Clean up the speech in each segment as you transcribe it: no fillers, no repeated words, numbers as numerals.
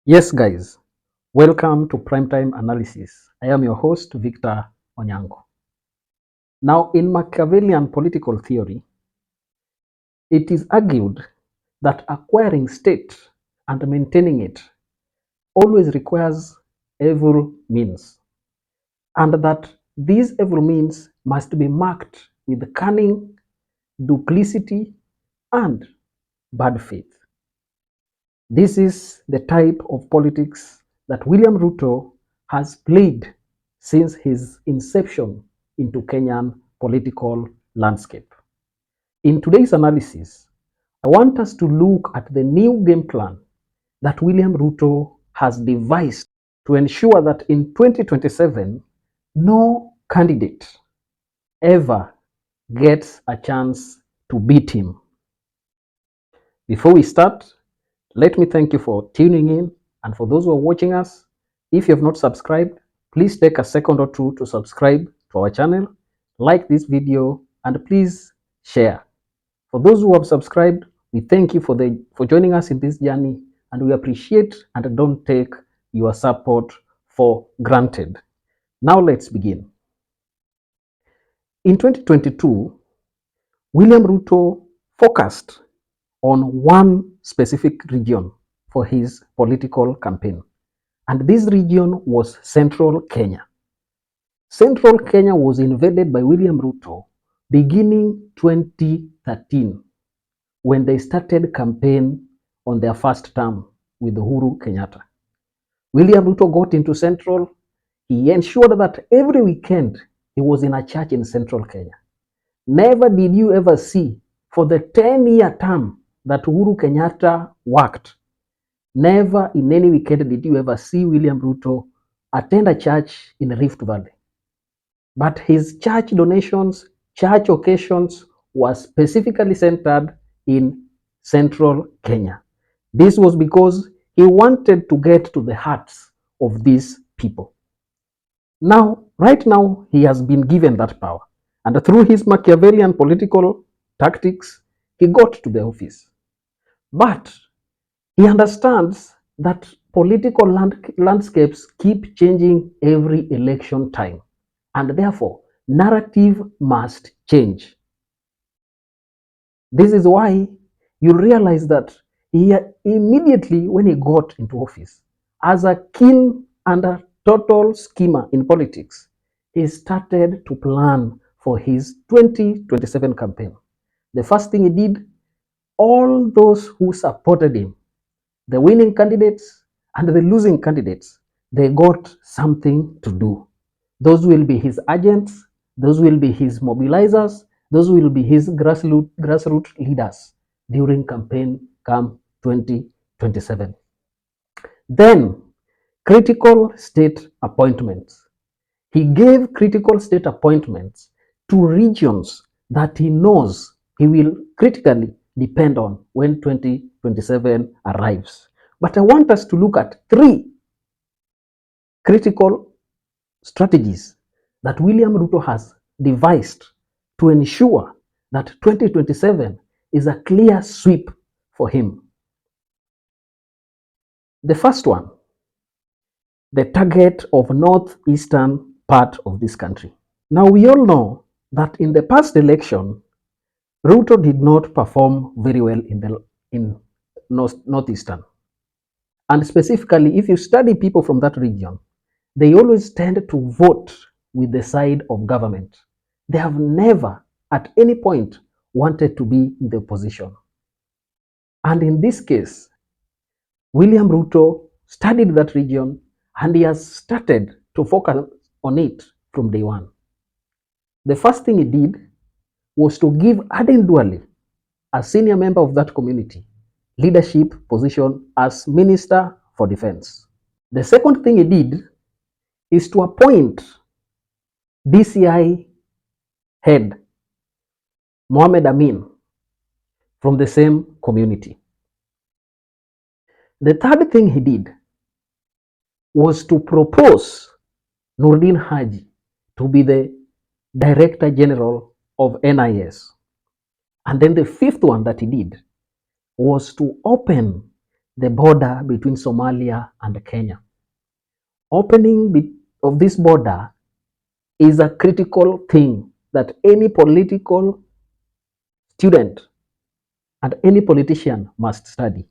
Yes, guys, welcome to Primetime Analysis. I am your host, Victor Onyango. Now, in Machiavellian political theory, it is argued that acquiring state and maintaining it always requires evil means, and that these evil means must be marked with cunning, duplicity, and bad faith. This is the type of politics that William Ruto has played since his inception into Kenyan political landscape. In today's analysis, I want us to look at the new game plan that William Ruto has devised to ensure that in 2027, no candidate ever gets a chance to beat him. Before we start, let me thank you for tuning in, and for those who are watching us, if you have not subscribed, please take a second or two to subscribe to our channel, like this video, and please share. For those who have subscribed, we thank you for joining us in this journey, and we appreciate and don't take your support for granted. Now let's begin. In 2022, William Ruto focused on one specific region for his political campaign. And this region was Central Kenya. Central Kenya was invaded by William Ruto beginning 2013 when they started campaign on their first term with Uhuru Kenyatta. William Ruto got into Central. He ensured that every weekend he was in a church in Central Kenya. Never did you ever see for the 10-year term that Uhuru Kenyatta worked, never in any weekend did you ever see William Ruto attend a church in Rift Valley. But his church donations, church occasions were specifically centered in Central Kenya. This was because he wanted to get to the hearts of these people. Right now, he has been given that power. And through his Machiavellian political tactics, he got to the office. But he understands that political landscapes keep changing every election time, and therefore narrative must change. This is why you realize that he immediately, when he got into office, as a keen and a total schemer in politics, he started to plan for his 2027 campaign. The first thing he did, all those who supported him, the winning candidates and the losing candidates, they got something to do. Those will be his agents, those will be his mobilizers, those will be his grassroots leaders during campaign come 2027. Then, critical state appointments. He gave critical state appointments to regions that he knows he will critically depend on when 2027 arrives. But I want us to look at three critical strategies that William Ruto has devised to ensure that 2027 is a clear sweep for him. The first one, the target of northeastern part of this country. Now we all know that in the past election, Ruto did not perform very well in northeastern. And specifically, if you study people from that region, they always tend to vote with the side of government. They have never at any point wanted to be in the opposition. And in this case, William Ruto studied that region and he has started to focus on it from day one. The first thing he did was to give Aden Duale, a senior member of that community, leadership position as Minister for Defense. The second thing he did is to appoint DCI head Mohamed Amin from the same community. The third thing he did was to propose Nurdin Haji to be the Director General of NIS. And then the fifth one that he did was to open the border between Somalia and Kenya. Opening of this border is a critical thing that any political student and any politician must study.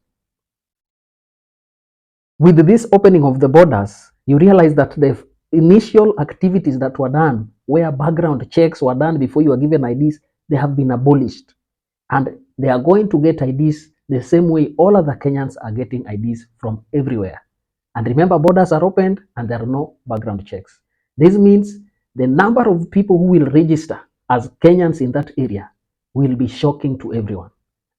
With this opening of the borders, you realize that the initial activities that were done, where background checks were done before you were given IDs, they have been abolished. And they are going to get IDs the same way all other Kenyans are getting IDs from everywhere. And remember, borders are opened and there are no background checks. This means the number of people who will register as Kenyans in that area will be shocking to everyone.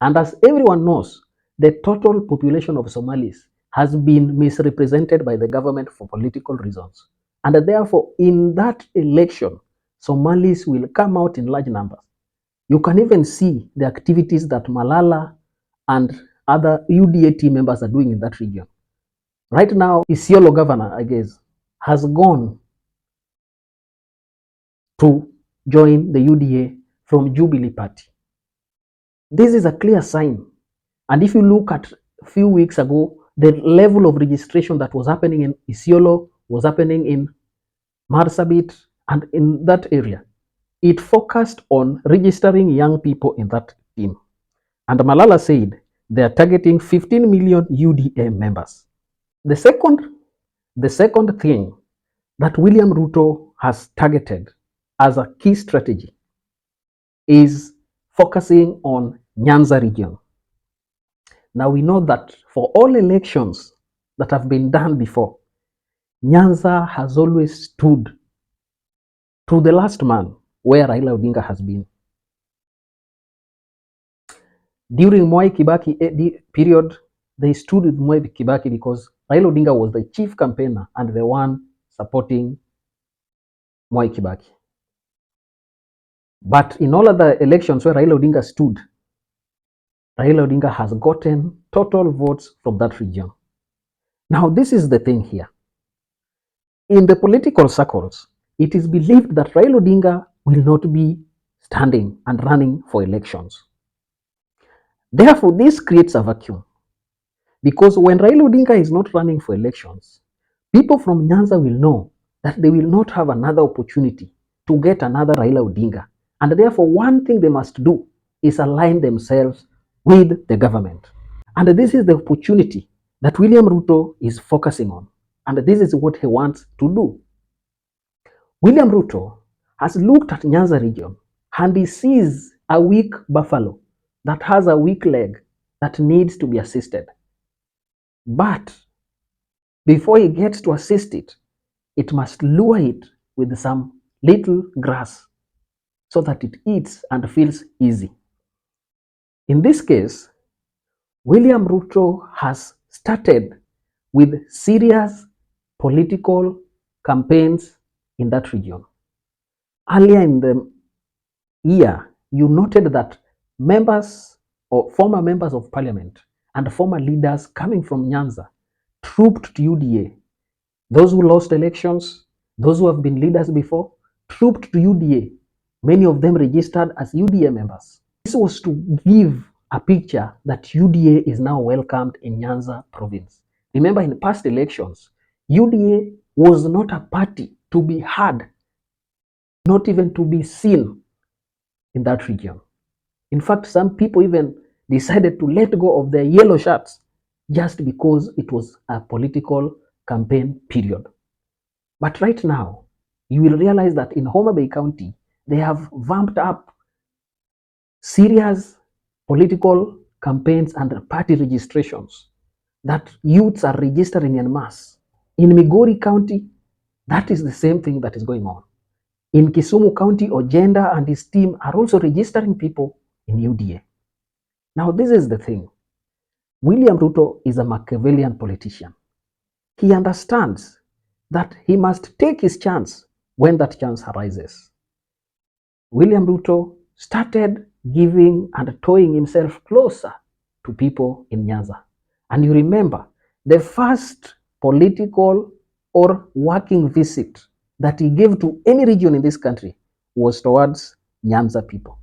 And as everyone knows, the total population of Somalis has been misrepresented by the government for political reasons. And therefore, in that election, Somalis will come out in large numbers. You can even see the activities that Malala and other UDA team members are doing in that region. Right now, Isiolo governor, I guess, has gone to join the UDA from Jubilee Party. This is a clear sign. And if you look at a few weeks ago, the level of registration that was happening in Isiolo was happening in Marsabit and in that area. It focused on registering young people in that team. And Malala said they are targeting 15 million UDA members. The second thing that William Ruto has targeted as a key strategy is focusing on Nyanza region. Now we know that for all elections that have been done before, Nyanza has always stood to the last man where Raila Odinga has been. During Mwai Kibaki period, they stood with Mwai Kibaki because Raila Odinga was the chief campaigner and the one supporting Mwai Kibaki. But in all other elections where Raila Odinga stood, Raila Odinga has gotten total votes from that region. Now, this is the thing here. In the political circles, it is believed that Raila Odinga will not be standing and running for elections. Therefore, this creates a vacuum. Because when Raila Odinga is not running for elections, people from Nyanza will know that they will not have another opportunity to get another Raila Odinga. And therefore, one thing they must do is align themselves with the government. And this is the opportunity that William Ruto is focusing on. And this is what he wants to do. William Ruto has looked at Nyanza region and he sees a weak buffalo that has a weak leg that needs to be assisted. But before he gets to assist it, it must lure it with some little grass so that it eats and feels easy. In this case, William Ruto has started with serious political campaigns in that region. Earlier in the year, you noted that members or former members of parliament and former leaders coming from Nyanza trooped to UDA. Those who lost elections, those who have been leaders before, trooped to UDA. Many of them registered as UDA members. This was to give a picture that UDA is now welcomed in Nyanza province. Remember, in past elections, UDA was not a party to be heard, not even to be seen in that region. In fact, some people even decided to let go of their yellow shirts just because it was a political campaign period. But right now, you will realize that in Homa Bay County, they have vamped up serious political campaigns and party registrations that youths are registering en masse. In Migori County, that is the same thing that is going on. In Kisumu County, Ojenda and his team are also registering people in UDA. Now, this is the thing. William Ruto is a Machiavellian politician. He understands that he must take his chance when that chance arises. William Ruto started giving and towing himself closer to people in Nyanza. And you remember, the first political or working visit that he gave to any region in this country was towards Nyanza people.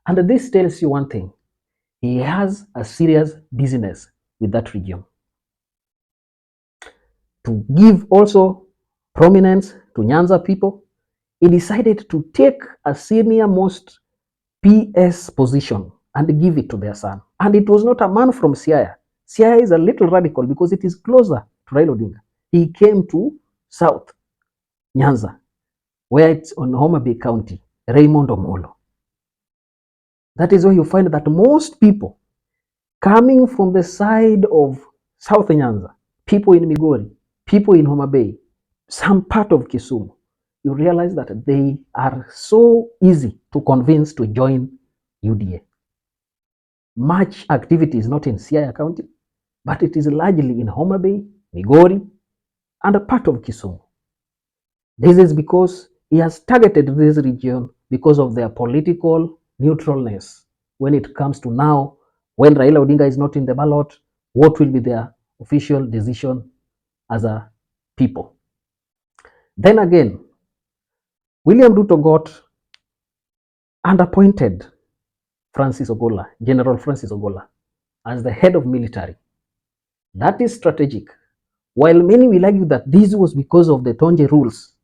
And this tells you one thing. He has a serious business with that region. to give also prominence to Nyanza people, he decided to take a senior most PS position and give it to their son. And it was not a man from Siaya. Siaya is a little radical because it is closer to Raila Odinga. He came to South Nyanza, where it's on Homa Bay County, Raymond Omolo. That is where you find that most people coming from the side of South Nyanza, people in Migori, people in Homa Bay, some part of Kisumu, you realize that they are so easy to convince to join UDA. Much activity is not in Siaya County, but it is largely in Homa Bay, Migori, and a part of Kisumu. This is because he has targeted this region because of their political neutralness when it comes to now, when Raila Odinga is not in the ballot, what will be their official decision as a people. Then again, William Ruto got and appointed Francis Ogola, General Francis Ogola, as the head of military. That is strategic. While many will argue that this was because of the Tonje rules,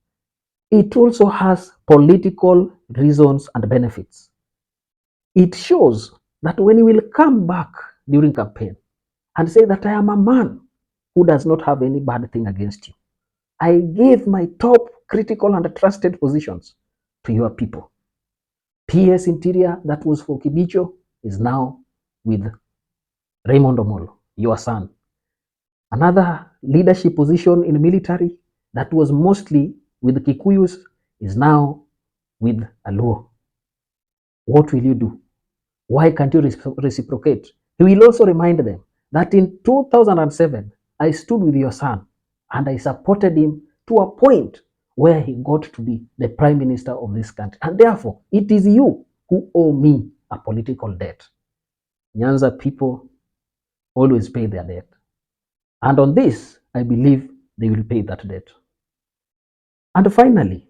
it also has political reasons and benefits. It shows that when you will come back during campaign and say that I am a man who does not have any bad thing against you, I gave my top critical and trusted positions to your people. PS Interior, that was for Kibicho, is now with Raymond Omolo, your son. Another leadership position in military that was mostly with Kikuyus is now with Aluo. What will you do? Why can't you reciprocate? He will also remind them that in 2007, I stood with your son and I supported him to a point where he got to be the prime minister of this country. And therefore, it is you who owe me a political debt. Nyanza people always pay their debt. And on this, I believe they will pay that debt. And finally,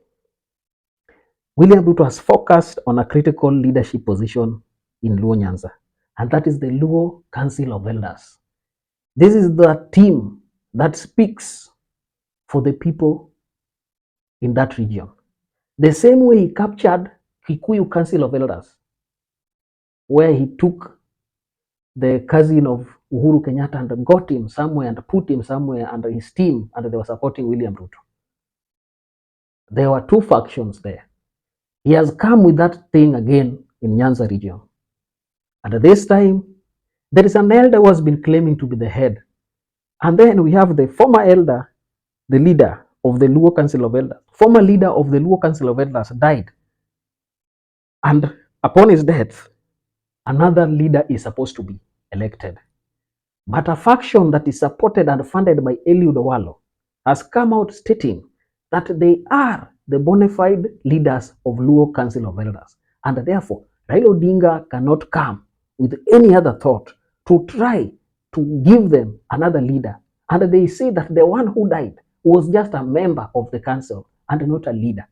William Ruto has focused on a critical leadership position in Luo Nyanza, and that is the Luo Council of Elders. This is the team that speaks for the people in that region. The same way he captured Kikuyu Council of Elders, where he took the cousin of Uhuru Kenyatta and got him somewhere and put him somewhere under his team, and they were supporting William Ruto. There were two factions there. He has come with that thing again in Nyanza region. And this time, there is an elder who has been claiming to be the head. And then we have the former elder, the leader of the Luo Council of Elders. Former leader of the Luo Council of Elders died. And upon his death, another leader is supposed to be elected. But a faction that is supported and funded by Eliud Owalo has come out stating that they are the bona fide leaders of Luo Council of Elders. And therefore, Raila Odinga cannot come with any other thought to try to give them another leader. And they say that the one who died was just a member of the council and not a leader.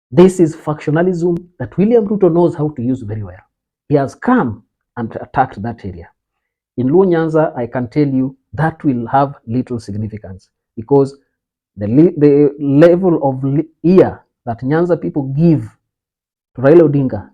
This is factionalism that William Ruto knows how to use very well. He has come and attacked that area. In Luo Nyanza, I can tell you that will have little significance because the level of ear that Nyanza people give to Raila Odinga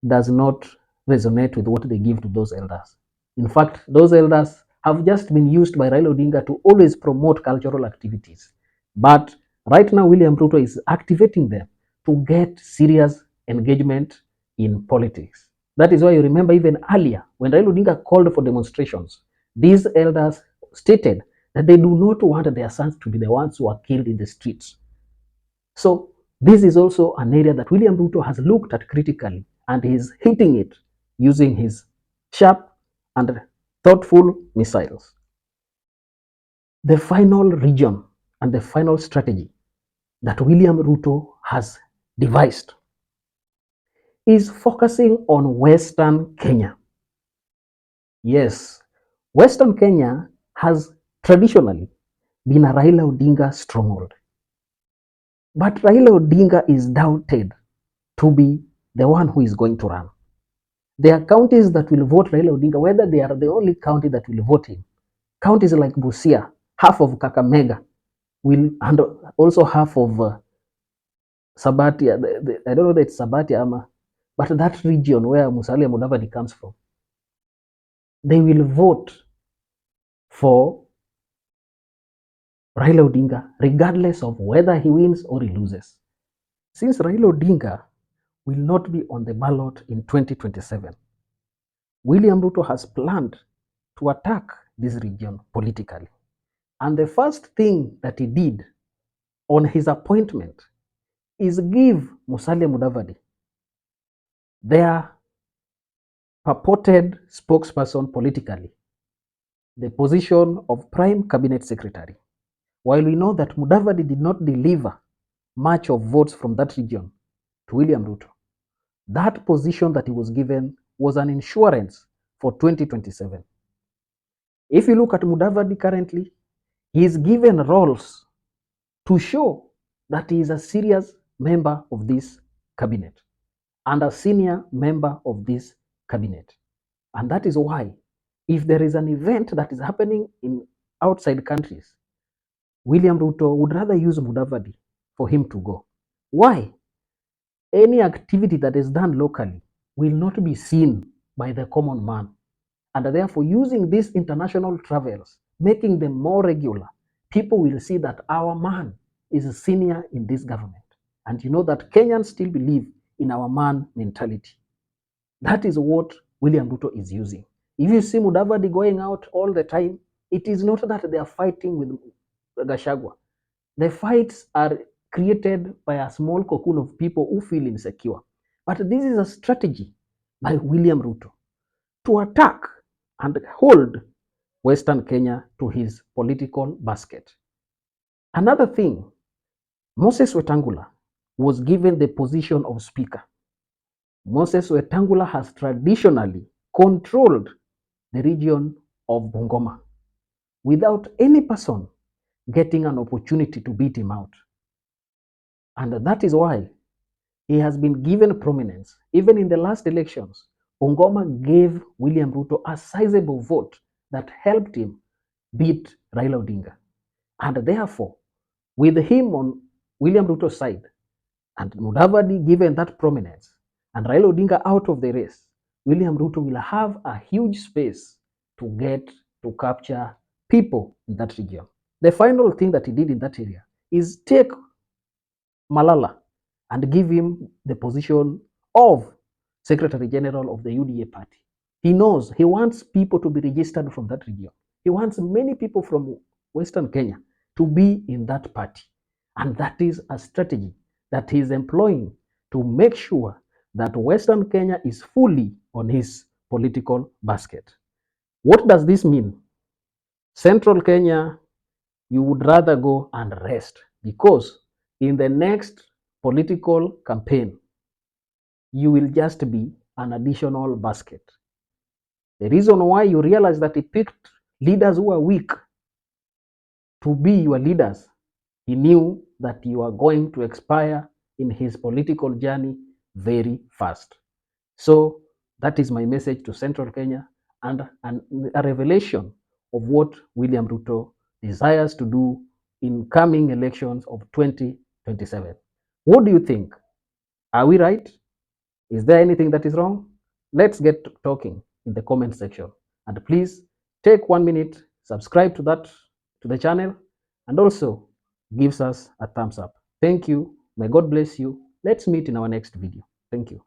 does not resonate with what they give to those elders. In fact, those elders have just been used by Raila Odinga to always promote cultural activities. But right now, William Ruto is activating them to get serious engagement in politics. That is why you remember even earlier, when Raila Odinga called for demonstrations, these elders stated that they do not want their sons to be the ones who are killed in the streets. So this is also an area that William Ruto has looked at critically, and he is hitting it using his sharp and thoughtful missiles. The final region and the final strategy that William Ruto has devised is focusing on Western Kenya. Yes, Western Kenya has traditionally been a Raila Odinga stronghold. But Raila Odinga is doubted to be the one who is going to run. There are counties that will vote Raila Odinga, whether they are the only county that will vote him. Counties like Busia, half of Kakamega, will and also half of Sabatia. I don't know that it's Sabatia, but that region where Musalia Mudavadi comes from, they will vote for Raila Odinga regardless of whether he wins or he loses. Since Raila Odinga will not be on the ballot in 2027, William Ruto has planned to attack this region politically. And the first thing that he did on his appointment is give Musalia Mudavadi, their purported spokesperson politically, the position of Prime Cabinet Secretary. While we know that Mudavadi did not deliver much of votes from that region to William Ruto, that position that he was given was an insurance for 2027. If you look at Mudavadi currently, he is given roles to show that he is a serious member of this cabinet and a senior member of this cabinet. And that is why, if there is an event that is happening in outside countries, William Ruto would rather use Mudavadi for him to go. Why? Any activity that is done locally will not be seen by the common man. And therefore, using these international travels, making them more regular, people will see that our man is a senior in this government. And you know that Kenyans still believe in our man mentality. That is what William Ruto is using. If you see Mudavadi going out all the time, it is not that they are fighting with Gachagua. The fights are created by a small cocoon of people who feel insecure. But this is a strategy by William Ruto to attack and hold Western Kenya to his political basket. Another thing, Moses Wetangula was given the position of speaker. Moses Wetangula has traditionally controlled the region of Bungoma without any person getting an opportunity to beat him out. And that is why he has been given prominence. Even in the last elections, Bungoma gave William Ruto a sizable vote that helped him beat Raila Odinga. And therefore, with him on William Ruto's side, and Mudavadi given that prominence, and Raila Odinga out of the race, William Ruto will have a huge space to get to capture people in that region. The final thing that he did in that area is take Malala and give him the position of Secretary General of the UDA party. He knows he wants people to be registered from that region. He wants many people from Western Kenya to be in that party. And that is a strategy that he is employing to make sure that Western Kenya is fully on his political basket. What does this mean? Central Kenya, you would rather go and rest, because in the next political campaign, you will just be an additional basket. The reason why you realize that he picked leaders who are weak to be your leaders, he knew that you are going to expire in his political journey very fast. So that is my message to Central Kenya, and a revelation of what William Ruto desires to do in coming elections of 2027. What do you think? Are we right? Is there anything that is wrong? Let's get talking in the comment section. And please take 1 minute, subscribe to the channel, and also gives us a thumbs up. Thank you. May God bless you. Let's meet in our next video. Thank you.